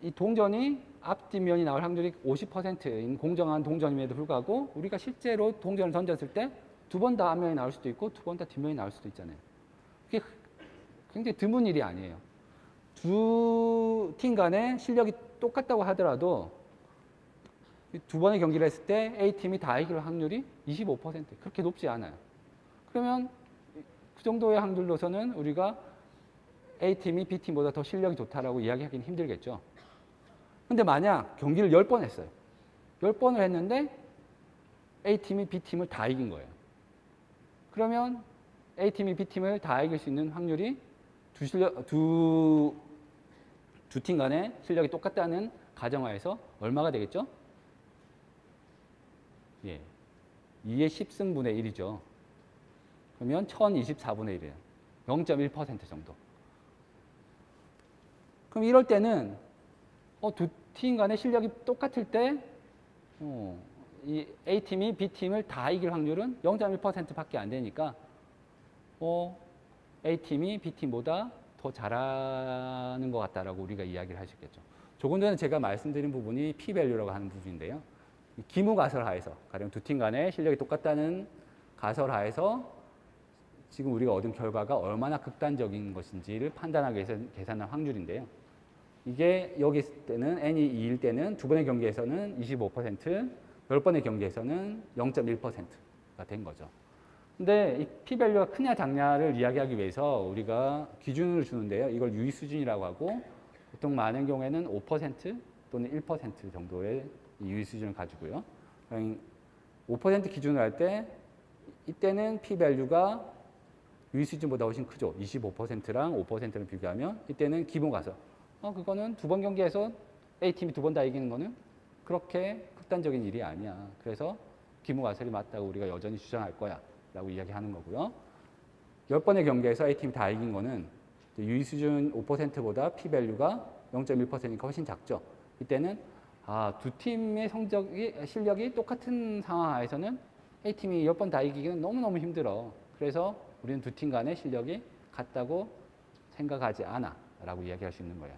이 동전이 앞뒷면이 나올 확률이 50%인 공정한 동전임에도 불구하고 우리가 실제로 동전을 던졌을 때 두 번 다 앞면이 나올 수도 있고 두 번 다 뒷면이 나올 수도 있잖아요. 그게 굉장히 드문 일이 아니에요. 두 팀 간의 실력이 똑같다고 하더라도 두 번의 경기를 했을 때 A팀이 다 이길 확률이 25%. 그렇게 높지 않아요. 그러면 그 정도의 확률로서는 우리가 A팀이 B팀보다 더 실력이 좋다라고 이야기하기는 힘들겠죠. 근데 만약 경기를 10번 했어요. 10번을 했는데 A팀이 B팀을 다 이긴 거예요. 그러면 A팀이 B팀을 다 이길 수 있는 확률이 두 팀 간의 실력이 똑같다는 가정하에서 얼마가 되겠죠? 예, 2의 10승분의 1이죠. 그러면 1024분의 1이에요. 0.1% 정도. 그럼 이럴 때는 두 팀 간의 실력이 똑같을 때 이 A팀이 B팀을 다 이길 확률은 0.1%밖에 안 되니까 A팀이 B팀보다 더 잘하는 것 같다라고 우리가 이야기를 할 수 있겠죠. 조금 전에 제가 말씀드린 부분이 P-밸류라고 하는 부분인데요. 기무가설하에서 가령 두 팀 간의 실력이 똑같다는 가설하에서 지금 우리가 얻은 결과가 얼마나 극단적인 것인지를 판단하기 위해서 계산한 확률인데요. 이게 여기 있을 때는 n이 2일 때는 두 번의 경기에서는 25%, 10번의 경기에서는 0.1%가 된 거죠. 근데 이 P-밸류가 크냐 작냐를 이야기하기 위해서 우리가 기준을 주는데요. 이걸 유의 수준이라고 하고 보통 많은 경우에는 5% 또는 1% 정도의 유의 수준을 가지고요. 5% 기준을 할 때 이때는 P-밸류가 유의 수준보다 훨씬 크죠. 25%랑 5%를 비교하면 이때는 기무가설. 그거는 두 번 경기에서 A팀이 두 번 다 이기는 거는 그렇게 극단적인 일이 아니야. 그래서 기무가설이 맞다고 우리가 여전히 주장할 거야. 라고 이야기하는 거고요. 10번의 경기에서 A팀이 다 이긴 거는 유의 수준 5%보다 P-밸류가 0.1%니까 훨씬 작죠. 이때는 두 팀의 실력이 똑같은 상황하에서는 A팀이 10번 다 이기기는 너무너무 힘들어. 그래서 우리는 두 팀 간의 실력이 같다고 생각하지 않아. 라고 이야기할 수 있는 거예요.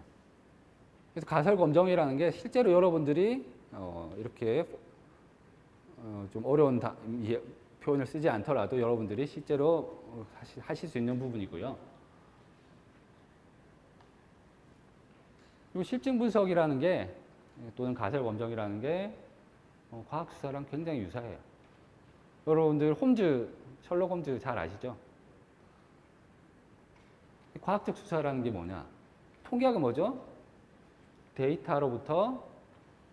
그래서 가설 검정이라는 게 실제로 여러분들이 이렇게 좀 어려운 표현을 쓰지 않더라도 여러분들이 실제로 하실 수 있는 부분이고요. 그리고 실증 분석이라는 게 또는 가설 검정이라는 게 과학 수사랑 굉장히 유사해요. 여러분들 셜록 홈즈 잘 아시죠? 과학적 수사라는 게 뭐냐? 통계학은 뭐죠? 데이터로부터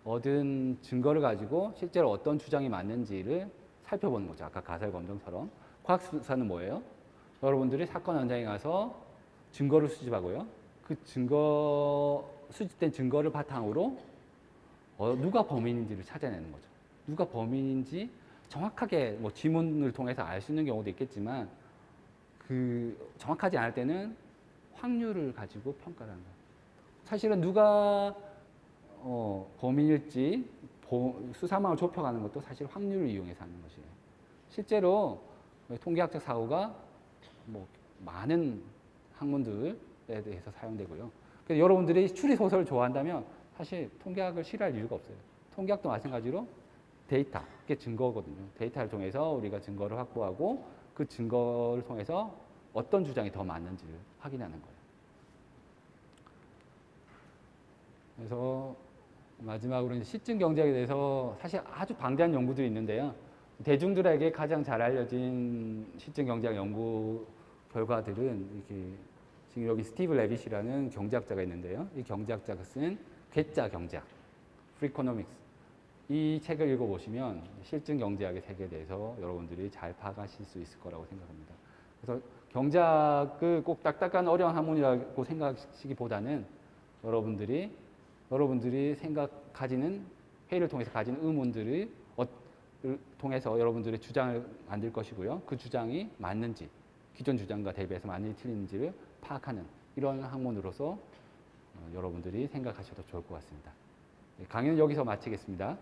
얻은 증거를 가지고 실제로 어떤 주장이 맞는지를 살펴보는 거죠. 아까 가설 검정처럼. 과학 수사는 뭐예요? 여러분들이 사건 현장에 가서 증거를 수집하고요. 그 수집된 증거를 바탕으로 누가 범인인지를 찾아내는 거죠. 누가 범인인지 정확하게 지문을 통해서 알 수 있는 경우도 있겠지만 정확하지 않을 때는 확률을 가지고 평가를 하는 거예요. 사실은 누가 범인일지 수사망을 좁혀가는 것도 사실 확률을 이용해서 하는 것이에요. 실제로 통계학적 사고가 많은 학문들에 대해서 사용되고요. 그래서 여러분들이 추리소설을 좋아한다면 사실 통계학을 싫어할 이유가 없어요. 통계학도 마찬가지로 데이터, 그게 증거거든요. 데이터를 통해서 우리가 증거를 확보하고 그 증거를 통해서 어떤 주장이 더 맞는지를 확인하는 거예요. 그래서 마지막으로 실증 경제학에 대해서 사실 아주 방대한 연구들이 있는데요. 대중들에게 가장 잘 알려진 실증 경제학 연구 결과들은 이렇게 지금 여기 스티브 레빗이라는 경제학자가 있는데요. 이 경제학자가 쓴 괴짜 경제학, 프리코노믹스. 이 책을 읽어보시면 실증 경제학의 세계에 대해서 여러분들이 잘 파악하실 수 있을 거라고 생각합니다. 그래서 경제학을 꼭 딱딱한 어려운 학문이라고 생각하시기보다는 여러분들이 회의를 통해서 가지는 의문들을 통해서 여러분들의 주장을 만들 것이고요. 그 주장이 맞는지, 기존 주장과 대비해서 맞는지 틀린지를 파악하는 이런 학문으로서 여러분들이 생각하셔도 좋을 것 같습니다. 강의는 여기서 마치겠습니다.